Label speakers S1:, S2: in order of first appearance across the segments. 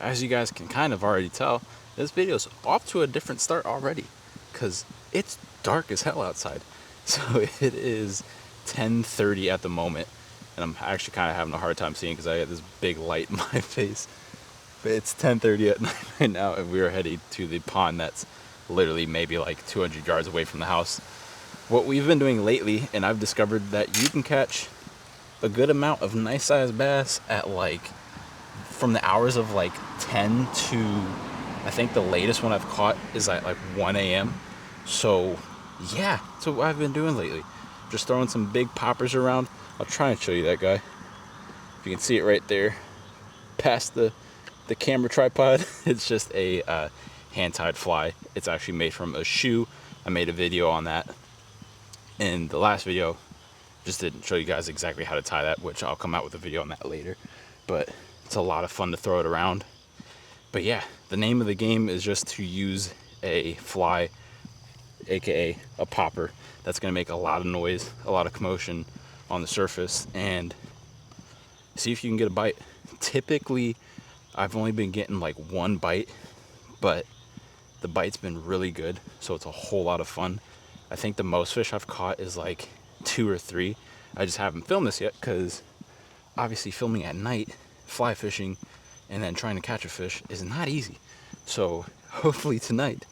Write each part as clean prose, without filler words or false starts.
S1: as you guys can kind of already tell, this video is off to a different start already, because it's dark as hell outside. So it is 10:30 at the moment, and I'm actually kind of having a hard time seeing because I got this big light in my face. But it's 10:30 at night right now, and we are heading to the pond that's literally maybe like 200 yards away from the house. What we've been doing lately, and I've discovered that you can catch a good amount of nice sized bass at like from the hours of like 10 to, I think the latest one I've caught is at like 1 a.m. So yeah, that's what I've been doing lately. Just throwing some big poppers around. I'll try and show you that guy. If you can see it right there, past the camera tripod. It's just a hand-tied fly. It's actually made from a shoe. I made a video on that in the last video. Just didn't show you guys exactly how to tie that, which I'll come out with a video on that later. But it's a lot of fun to throw it around. But yeah, the name of the game is just to use a fly, aka a popper, that's going to make a lot of noise, a lot of commotion on the surface, and see if you can get a bite. Typically, I've only been getting like one bite, but the bite's been really good, so it's a whole lot of fun. I think the most fish I've caught is like 2 or 3. I just haven't filmed this yet because obviously filming at night, fly fishing, and then trying to catch a fish is not easy. So hopefully tonight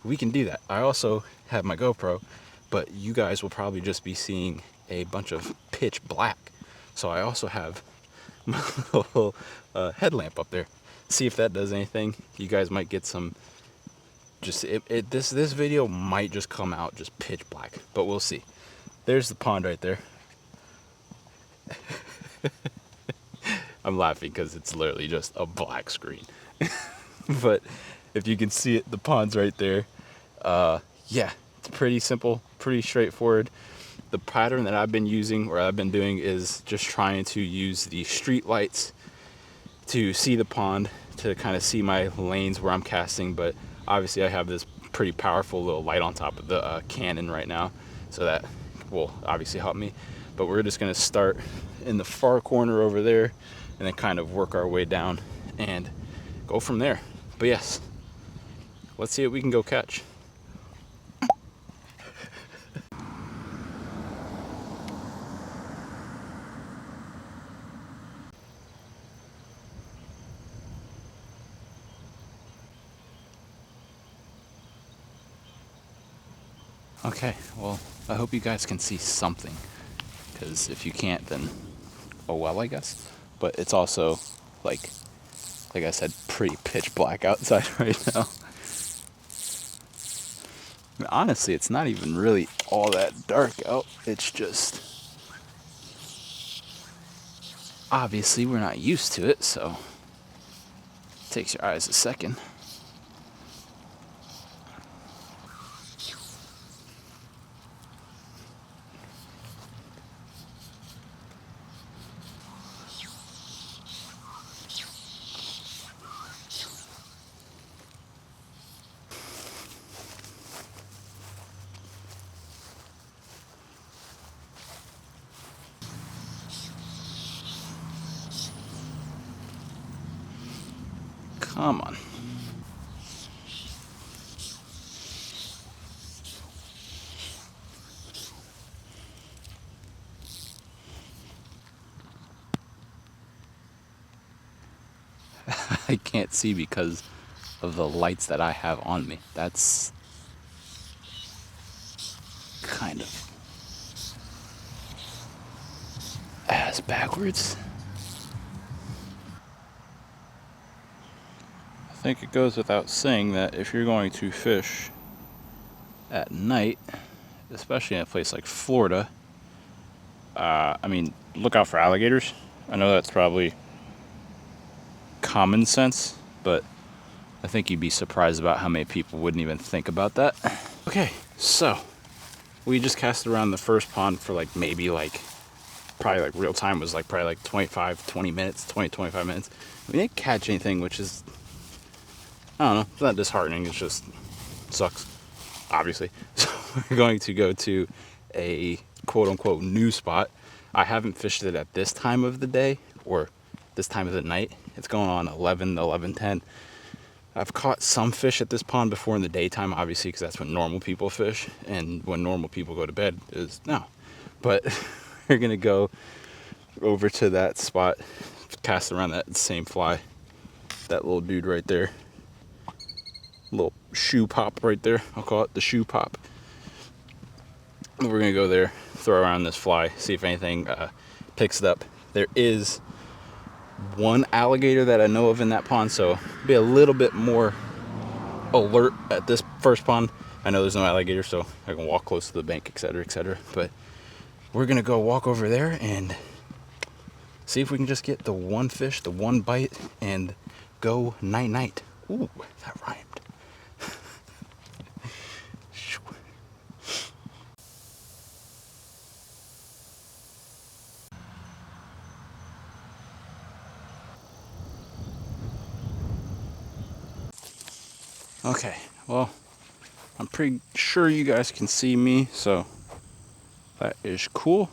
S1: we can do that. I also have my GoPro, but you guys will probably just be seeing a bunch of pitch black. So I also have my little headlamp up there. See if that does anything. You guys might get some. This video might just come out just pitch black, but we'll see. There's the pond right there. I'm laughing because it's literally just a black screen. But if you can see it, the pond's right there. Yeah, it's pretty simple, pretty straightforward. The pattern that I've been using, or I've been doing, is just trying to use the street lights to see the pond, to kind of see my lanes where I'm casting. But obviously I have this pretty powerful little light on top of the Canon right now, so that will obviously help me. But we're just going to start in the far corner over there and then kind of work our way down and go from there. But yes, let's see what we can go catch. Okay, well, I hope you guys can see something, because if you can't, then oh well, I guess. But it's also like I said, pretty pitch black outside right now. Honestly, it's not even really all that dark out. It's just, obviously we're not used to it, so it takes your eyes a second. Come on. I can't see because of the lights that I have on me. That's kind of ass backwards. I think it goes without saying that if you're going to fish at night, especially in a place like Florida, I mean, look out for alligators. I know that's probably common sense, but I think you'd be surprised about how many people wouldn't even think about that. Okay, so we just cast around the first pond for like maybe like, probably like real time was like probably like 20 minutes. We didn't catch anything, which is, I don't know, it's not disheartening, it just sucks, obviously. So we're going to go to a quote unquote new spot. I haven't fished it at this time of the day, or this time of the night. It's going on 11, 11:10. I've caught some fish at this pond before in the daytime, obviously, because that's when normal people fish, and when normal people go to bed is now. But we're gonna go over to that spot, cast around that same fly, that little dude right there, little shoe pop right there. I'll call it the shoe pop. And we're gonna go there, throw around this fly, see if anything picks it up. There is one alligator that I know of in that pond, so be a little bit more alert at this first pond. I know there's no alligator, so I can walk close to the bank, etc., etc. But we're gonna go walk over there and see if we can just get the one fish, the one bite, and go night night. Ooh, that rhymed. Okay, well, I'm pretty sure you guys can see me, so that is cool.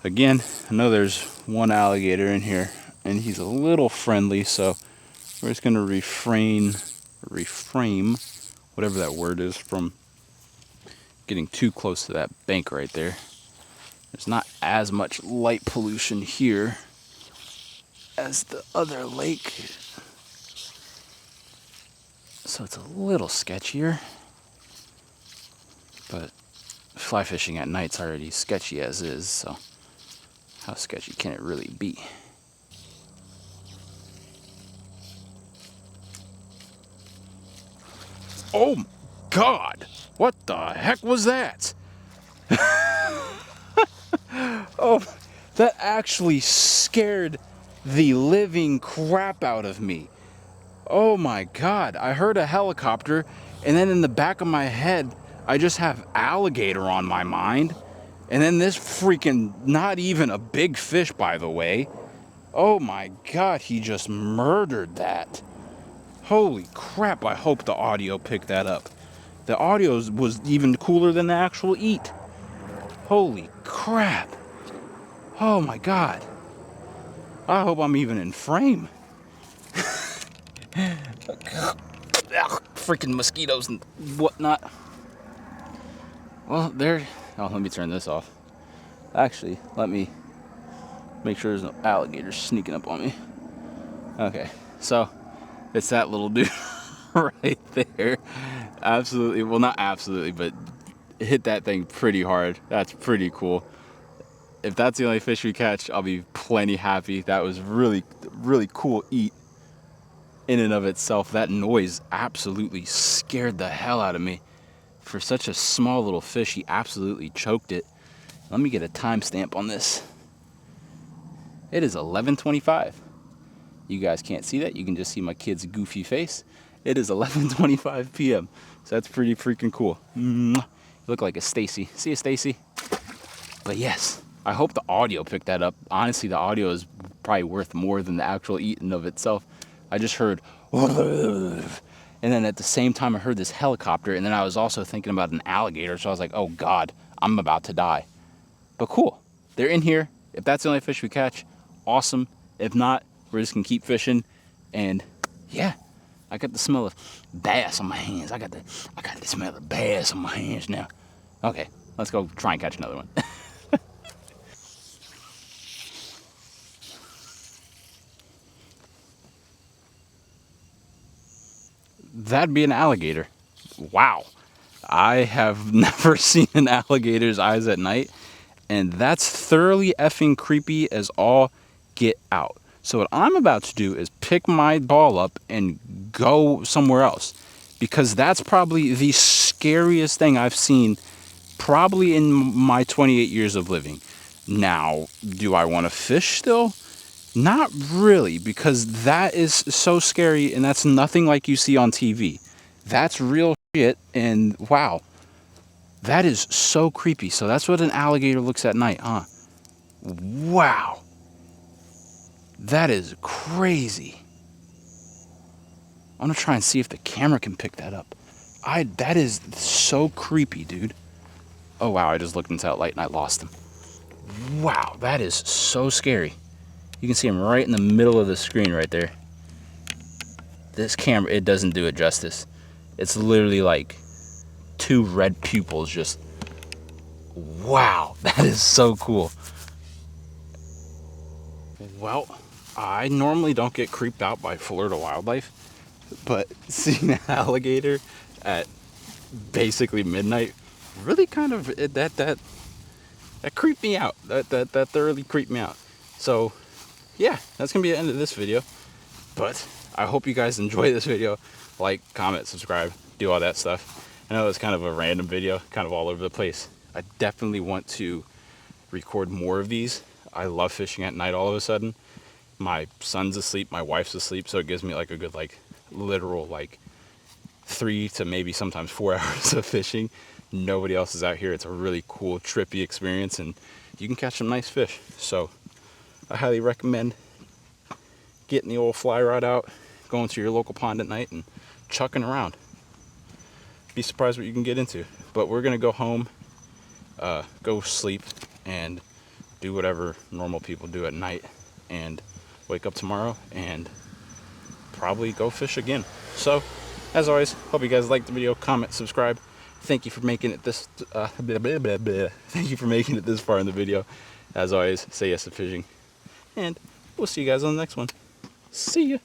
S1: Again, I know there's one alligator in here, and he's a little friendly, so we're just gonna reframe, whatever that word is, from getting too close to that bank right there. There's not as much light pollution here as the other lake, so it's a little sketchier, but fly fishing at night's already sketchy as is, so how sketchy can it really be? Oh God, what the heck was that? Oh, that actually scared the living crap out of me. Oh my God, I heard a helicopter, and then in the back of my head, I just have alligator on my mind. And then this freaking, not even a big fish, by the way. Oh my God, he just murdered that. Holy crap, I hope the audio picked that up. The audio was even cooler than the actual eat. Holy crap. Oh my God. I hope I'm even in frame. Freaking mosquitoes and whatnot. Well, there. Oh, let me turn this off. Actually, let me make sure there's no alligators sneaking up on me. Okay, so it's that little dude right there. Absolutely, well, not absolutely, but hit that thing pretty hard. That's pretty cool. If that's the only fish we catch, I'll be plenty happy. That was really, really cool eat in and of itself. That noise absolutely scared the hell out of me. For such a small little fish, he absolutely choked it. Let me get a timestamp on this. It is 11:25. You guys can't see that. You can just see my kid's goofy face. It is 11:25 p.m. So that's pretty freaking cool. You look like a Stacy. See you, Stacy. But yes, I hope the audio picked that up. Honestly, the audio is probably worth more than the actual eating of itself. I just heard, and then at the same time I heard this helicopter, and then I was also thinking about an alligator, so I was like, oh God, I'm about to die. But cool, they're in here. If that's the only fish we catch, awesome. If not, we're just gonna keep fishing. And yeah, I got the smell of bass on my hands. I got the smell of bass on my hands now. Okay, let's go try and catch another one. That'd be an alligator. Wow. I have never seen an alligator's eyes at night, and that's thoroughly effing creepy as all get out. So what I'm about to do is pick my ball up and go somewhere else, because that's probably the scariest thing I've seen probably in my 28 years of living. Now, do I want to fish still? Not really, because that is so scary, and that's nothing like you see on TV. That's real shit, and wow, that is so creepy. So that's what an alligator looks at night, huh? Wow. That is crazy. I'm gonna try and see if the camera can pick that up. That is so creepy, dude. Oh wow, I just looked into that light and I lost him. Wow, that is so scary. You can see them right in the middle of the screen right there. This camera, it doesn't do it justice. It's literally like 2 red pupils just, wow, that is so cool. Well, I normally don't get creeped out by Florida wildlife, but seeing an alligator at basically midnight really kind of, that creeped me out. That thoroughly creeped me out. So yeah, that's gonna be the end of this video. But I hope you guys enjoy this video. Like, comment, subscribe, do all that stuff. I know it's kind of a random video, kind of all over the place. I definitely want to record more of these. I love fishing at night all of a sudden. My son's asleep, my wife's asleep, so it gives me like a good, like, literal, like, 3 to maybe sometimes 4 hours of fishing. Nobody else is out here. It's a really cool, trippy experience, and you can catch some nice fish. So I highly recommend getting the old fly rod out, going to your local pond at night, and chucking around. Be surprised what you can get into. But we're gonna go home, go sleep, and do whatever normal people do at night, and wake up tomorrow and probably go fish again. So, as always, hope you guys liked the video. Comment, subscribe. Thank you for making it this. Thank you for making it this far in the video. As always, say yes to fishing, and we'll see you guys on the next one. See ya.